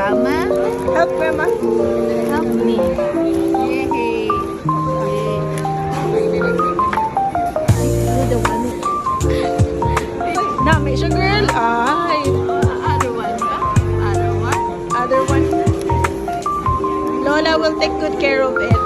Mama, Help Mama. help me. Yay. The one. Nami siya girl. Ay. Other one. Other one. Other one. Lola will take good care of it.